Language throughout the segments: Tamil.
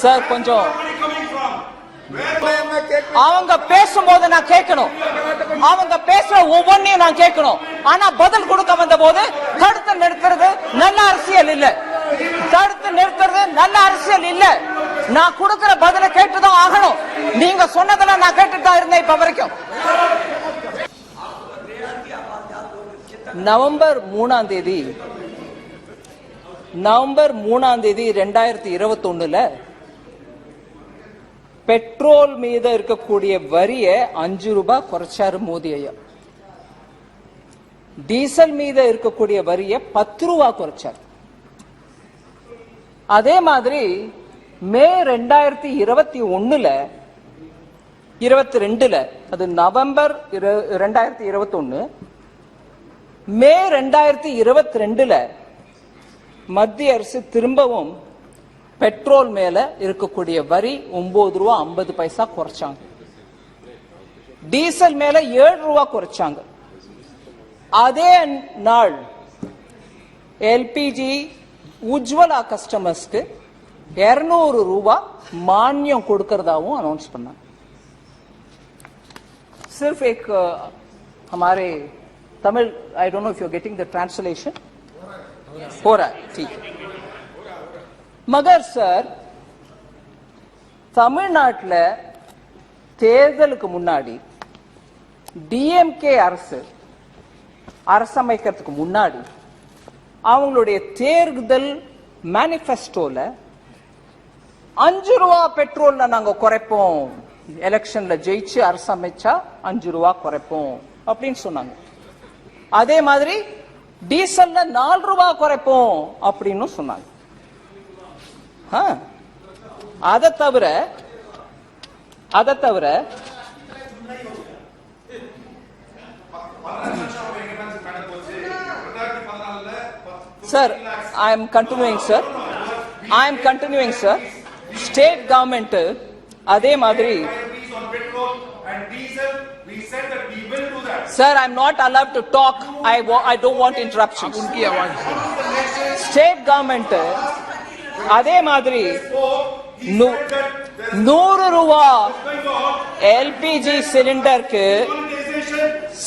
சார் கொஞ்சம் அவங்க பேசும்போது நான் கேட்கணும், அவங்க பேசுற ஒவ்வொன்றையும் நான் கேட்கணும். ஆனா பதில் கொடுக்க வந்த போது தடுத்து நிறுத்துறது நல்ல அரசியல் இல்ல, தடுத்து நிறுத்துறது நல்ல அரசியல் இல்ல. நான் கொடுக்கிற பதில கேட்டுதான் ஆகணும். நீங்க சொன்னதுல நான் கேட்டுட்டு தான் இருந்தேன் இப்ப வரைக்கும். நவம்பர் 3ஆம் தேதி 2021 பெட்ரோல் மீது இருக்கக்கூடிய வரியை 5 ரூபாய் குறைச்சாரு மோடி ஐயா. டீசல் மீது இருக்கக்கூடிய வரியை 10 ரூபாய் குறைச்சார். அதே மாதிரி மே 2021 அது நவம்பர் 2021 மே 2022 மத்திய அரசு திரும்பவும் பெட்ரோல் மேல இருக்கக்கூடிய வரி 9 ரூபாய் 50 பைசா குறைச்சாங்க. டீசல் மேல 7 ரூபாய் குறைச்சாங்க. அதே நாள் எல்பிஜி உஜ்வலா கஸ்டமர்ஸ்க்கு 200 ரூபாய் மானியம் கொடுக்கறதாவும் अनाउंस பண்ணாங்க. सिर्फ एक हमारे Tamil, I don't know if you are getting the translation, हो रहा है ठीक है. मगर सर தமிழ்நாட்டில் தேர்தலுக்கு முன்னாடி டிஎம்கே அரசமைக்கிறதுக்கு முன்னாடி அவங்களுடைய தேர்தல் மேனிஃபெஸ்டோல 5 ரூபாய் பெட்ரோல்ல நாங்க குறைப்போம், எலெக்ஷன்ல ஜெயிச்சு அரசமைச்சா 5 ரூபாய் குறைப்போம் அப்படின்னு சொன்னாங்க. அதே மாதிரி டீசல்ல 4 ரூபாய் குறைப்போம் அப்படின்னு சொன்னாங்க. அதை தவிர sir I am continuing sir. State government அதே மாதிரி Sir, I am not allowed to talk. I don't want interruptions. State government அதே மாதிரி 100 ரூபாய் எல்பிஜி சிலிண்டருக்கு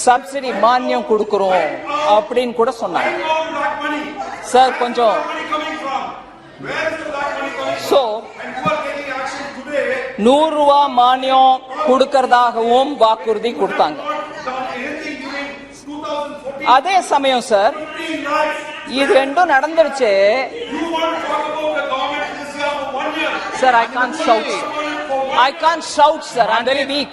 சப்சிடி மானியம் கொடுக்கிறோம் அப்படின்னு கூட சொன்னாங்க. சார் கொஞ்சம் சோ 100 ரூபாய் மானியம் கொடுக்கறதாகவும் வாக்குறுதி கொடுத்தாங்க. அதே சமயம் சார் இது ரெண்டும் நடந்துருச்சு. Sir, I can't shout, sir. I'm very weak.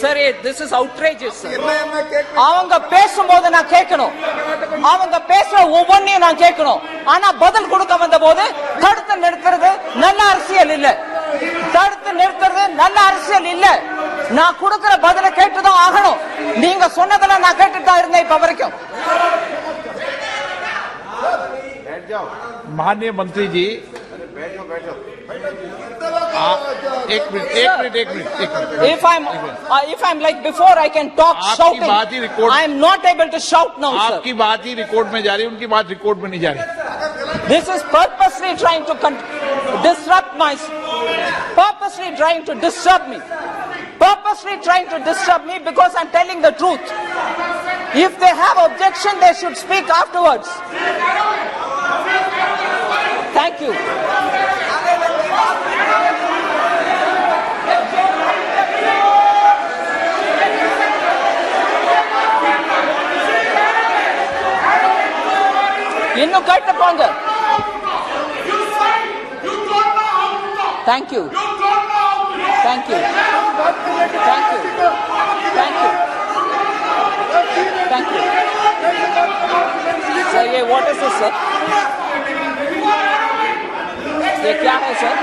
Sir, this is outrageous, sir. அவங்க பேசும்போது நான் கேட்கணும், அவங்க பேசுற ஒவ்வொன்றையும் நான் கேட்கணும். ஆனா பதில் கொடுக்க வந்த போது தடுத்து நிறுத்துறது நல்ல அரசியல் இல்ல, தடுத்து நிறுத்துறது நல்ல அரசியல் இல்ல. நான் கொடுக்கிற பதில கேட்டுதான் ஆகணும். நீங்க சொன்னதுல நான் கேட்டுட்டு தான் இருந்தேன் இப்ப வரைக்கும். माननीय मंत्री जी, एक minute. If I'm like before, I can talk shouting. I am not able to shout now, sir. आपकी बात ही रिकॉर्ड में जा रही है, उनकी बात रिकॉर्ड में नहीं जा रही. This is purposely trying to disrupt me because I'm telling the truth. If they have objection, they should speak afterwards. Thank you. இன்னும் கேட்டுக்கோங்க. Thank you. Sir, what is this, sir? ये क्या है सर?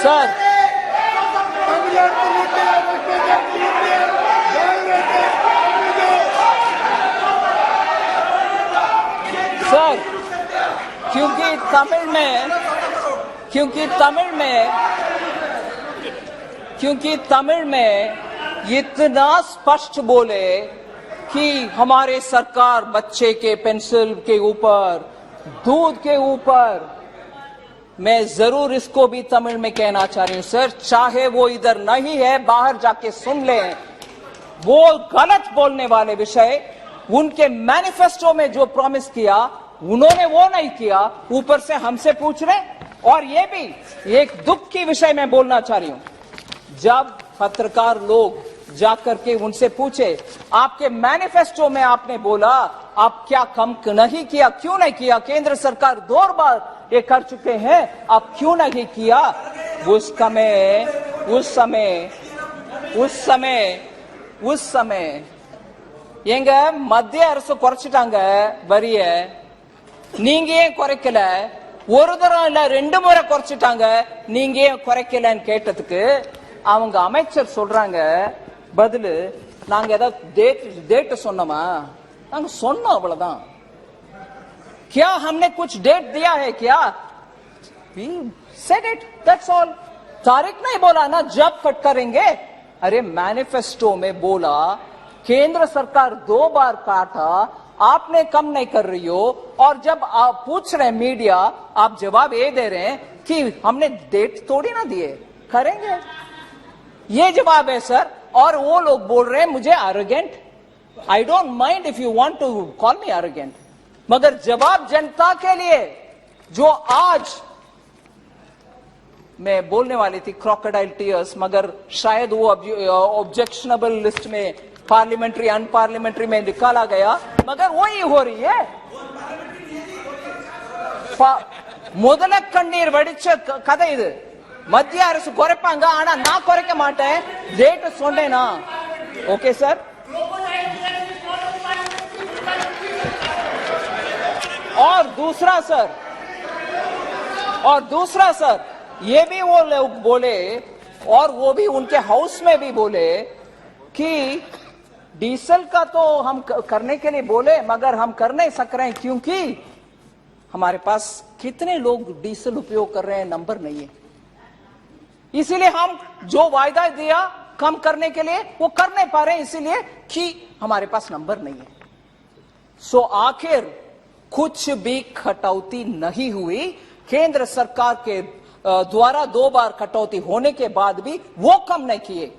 सर तमिल में इतना स्पष्ट बोले कि हमारे सरकार बच्चे के पेंसिल के ऊपर, दूध के ऊपर, मैं जरूर इसको भी तमिल में कहना चाह रही हूं सर, चाहे वो इधर नहीं है बाहर जाके सुन लें, वो गलत बोलने वाले विषय उनके मैनिफेस्टो में जो प्रॉमिस किया उन्होंने वो नहीं किया, ऊपर से हमसे पूछ रहे। और ये भी एक दुख की विषय में बोलना चाह रही हूं, जब पत्रकार लोग जाकर के उनसे पूछे आपके मैनिफेस्टो में आपने बोला आप क्या कम नहीं किया, क्यों नहीं किया, केंद्र सरकार 2 बार ये कर चुके हैं, आप क्यों नहीं किया, उस समय எங்க மத்திய அரசு குறைச்சிட்டாங்க வரிய, நீங்க ஏன் குறைக்கல, ஒரு தரம் இல்ல 2 முறை குறைச்சிட்டாங்க, நீங்க ஏன் குறைக்கலன்னு கேட்டதுக்கு அவங்க அமைச்சர் சொல்றாங்க பதிலு, நாங்க ஏதாவது டேட் சொன்னோமா, நாங்க சொன்னோம் அவ்வளவுதான், क्या हमने कुछ डेट दिया है क्या, we said it, that's all, तारीख नहीं बोला ना जब कट करेंगे। अरे मैनिफेस्टो में बोला केंद्र सरकार 2 बार काटा, आपने कम नहीं कर रही हो, और जब आप पूछ रहे हैं मीडिया आप जवाब ये दे रहे हैं कि हमने डेट थोड़ी ना दिए, करेंगे, ये जवाब है सर। और वो लोग बोल रहे हैं मुझे arrogant, I don't mind if you want to call me arrogant, मगर जवाब जनता के लिए जो आज मैं बोलने वाली थी क्रोकोडाइल टीयर्स, मगर शायद वो ऑब्जेक्शनेबल लिस्ट में पार्लियामेंट्री अनपार्लियामेंट्री में निकाला गया, मगर वही हो रही है। முதல கண்ணீர் வடிச்ச கதை இது, மத்திய அரசு குறைப்பாங்க ஆனா நான் குறைக்க மாட்டேன், டேட் சொன்னேனா, ஓகே சார்। और दूसरा सर ये भी वो लोग बोले, और वो भी उनके हाउस में भी बोले कि डीजल का तो हम करने के लिए बोले मगर हम कर नहीं सक रहे हैं क्योंकि हमारे पास कितने लोग डीजल उपयोग कर रहे हैं नंबर नहीं है, इसीलिए हम जो वायदा दिया कम करने के लिए वो कर नहीं पा रहे हैं, इसीलिए कि हमारे पास नंबर नहीं है। सो आखिर कुछ भी कटौती नहीं हुई, केंद्र सरकार के द्वारा 2 बार कटौती होने के बाद भी वो कम नहीं किए,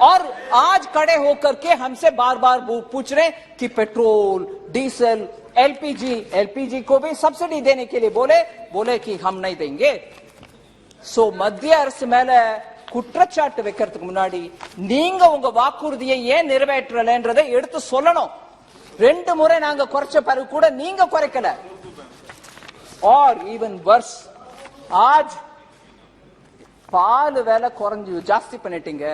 और आज खड़े होकर के हमसे बार बार पूछ रहे कि पेट्रोल, डीजल, एलपीजी को भी सब्सिडी देने के लिए बोले कि हम नहीं देंगे। सो மத்திய அரசு மேல குற்றச்சாட்டு வைக்கிறதுக்கு முன்னாடி நீங்க உங்க வாக்குறுதியை ஏன் நிறைவேற்றலன்றதை எடுத்து சொல்லணும்। 2 முறை நாங்க குறைச்ச பிறகு கூட நீங்க குறைக்கல। और इवन वर्स, आज पाल वेला कुறைஞ்சு जास्ती பண்ணிட்டீங்க,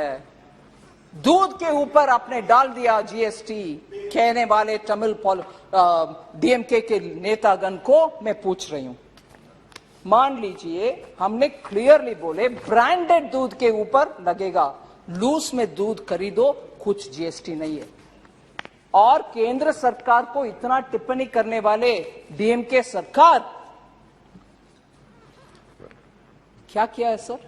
दूध के ऊपर आपने डाल दिया जीएसटी, कहने वाले तमिल डीएमके के नेतागण को मैं पूछ रही हूं, मान लीजिए हमने क्लियरली बोले ब्रांडेड दूध के ऊपर लगेगा, लूज में दूध खरीदो कुछ जीएसटी नहीं है, और केंद्र सरकार को इतना टिप्पणी करने वाले डीएमके सरकार क्या किया है सर,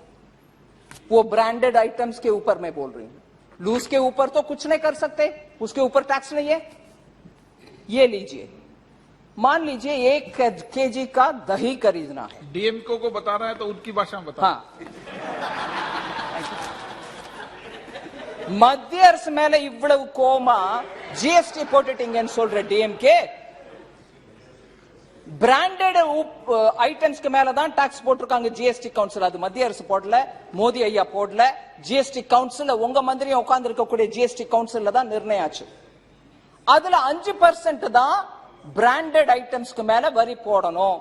वो ब्रांडेड आइटम्स के ऊपर मैं बोल रही हूं, लूज के ऊपर तो कुछ नहीं कर सकते, उसके ऊपर टैक्स नहीं है। ये लीजिए, मान लीजिए 1 केजी का दही खरीदना है, डीएमको को बताना है तो उनकी भाषा में बता। हाँ, மத்திய அரசு மேல இவ்வளவு கோமா ஜிஎஸ்டி போட்டுட்டீங்கன்னு சொல்ற டிஎம்கே, பிராண்டட் ஐட்டம்ஸ்க்கு மேல தான் டாக்ஸ் போட்டிருக்காங்க ஜிஎஸ்டி கவுன்சில், அது மத்திய அரசு போடல, மோடி ஐயா போடல, ஜிஎஸ்டி கவுன்சில் உங்க மந்திரியும் உட்கார்ந்து இருக்கக்கூடிய ஜிஎஸ்டி கவுன்சில்ல தான் நிர்ணயம் ஆச்சு, அதுல 5% தான் பிராண்டட் ஐட்டம்ஸ்க்கு மேல வரி போடணும்।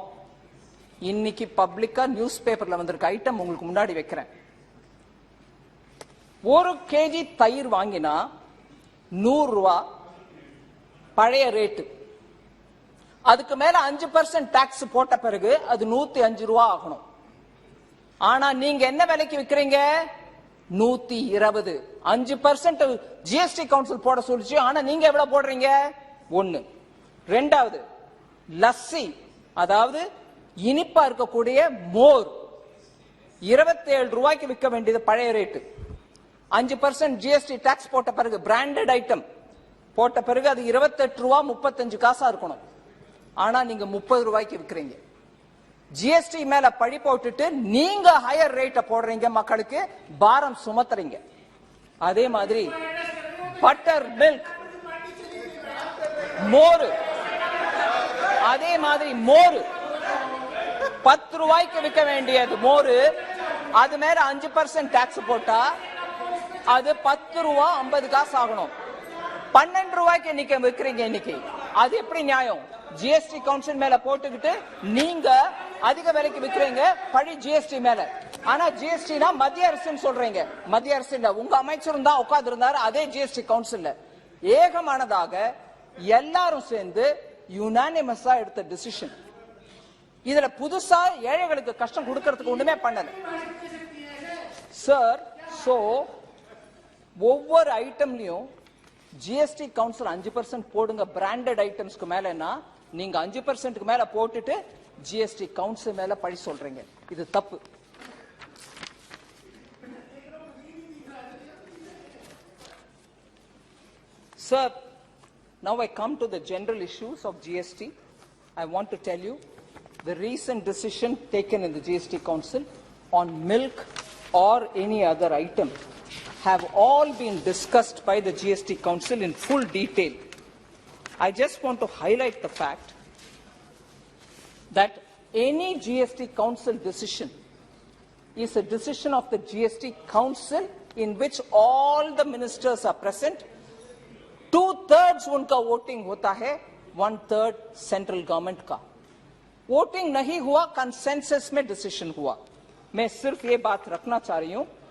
இன்னைக்கு பப்ளிக்கா நியூஸ் பேப்பர்ல வந்திருக்க ஐட்டம் உங்களுக்கு முன்னாடி வைக்கிறேன், 1 கேஜி தயிர் வாங்கினா 100 ரூபாய் பழைய ரேட்டு, அதுக்கு மேல 5% டாக்ஸ் போட்ட பிறகு அது 105 ரூபாய் ஆகணும், ஆனா நீங்க என்ன விலைக்கு விக்கிறீங்க 120, 5% ஜிஎஸ்டி கவுன்சில் போட சொல்லிச்சு, ஆனா நீங்க எவ்வளவு போடுறீங்க 1। ரெண்டாவது லஸ்ஸி, அதாவது இனிப்பா இருக்கக்கூடிய மோர் 27 ரூபாய்க்கு விற்க வேண்டியது பழைய ரேட்டு. 5% ஜிஎஸ்டி டாக்ஸ் போட்ட பிறகு பிராண்டட் ஐட்டம் போட்ட பிறகு அது 28 ரூபா 35 காசா இருக்கணும். ஆனா நீங்க 30 ரூபாய்க்கு விற்கிறீங்க. ஜிஎஸ்டி மேல பழி போட்டுட்டு நீங்க ஹையர் ரேட்ட போடுறீங்க, மக்களுக்கு பாரம் சுமத்துறீங்க. அதே மாதிரி பட்டர் மில்க் மோர், அதே மாதிரி மோர் 10 ரூபாய்க்கு விற்க வேண்டியது மோர், அது மேல 5% டாக்ஸ் போட்டா அது 10 ரூபா 50 காசு ஆகணும். 12 ரூபாய்க்கு இன்னைக்கு விற்கிறீங்க. இன்னைக்கு அது எப்படி நியாயம்? ஜிஎஸ்டி கவுன்சில் மேல போட்டுக்கிட்டு நீங்க அதிக விலைக்கு விற்கிறீங்க, பழி ஜிஎஸ்டி மேல. ஆனா ஜிஎஸ்டினா மத்திய அரசுன்னு சொல்றீங்க. மத்திய அரசு இல்ல, உங்க அமைச்சரும் தான் உட்கார்ந்து இருந்தாரு அதே ஜிஎஸ்டி கவுன்சில்ல. ஏகமானதாக எல்லாரும் சேர்ந்து யுனானிமஸா எடுத்த டிசிஷன். இதுல புதுசா ஏழைகளுக்கு கஷ்டம் கொடுக்கறதுக்கு ஒண்ணுமே பண்ணல சார். சோ ஒவ்வொரு ஐட்டம்லயும் ஜிஎஸ்டி கவுன்சில் 5% போடுங்க பிராண்டட் ஐட்டம்ஸ்க்கு மேலன்னா, நீங்க 5% மேல போட்டுட்டு ஜிஎஸ்டி கவுன்சில் மேல பழி சொல்றீங்க. இது தப்பு. Sir, now I come to the general issues of GST. I want to tell you the recent decision taken in the GST Council on milk or any other item have all been discussed by the GST Council in full detail. I just want to highlight the fact that any GST Council decision is a decision of the GST Council in which all the ministers are present. 2/3 उनका वोटिंग होता है, 1/3 सेंट्रल गवर्नमेंट का. वोटिंग नहीं हुआ, कंसेंसस में डिसीजन हुआ. मैं सिर्फ ये बात रखना चाह रही हूं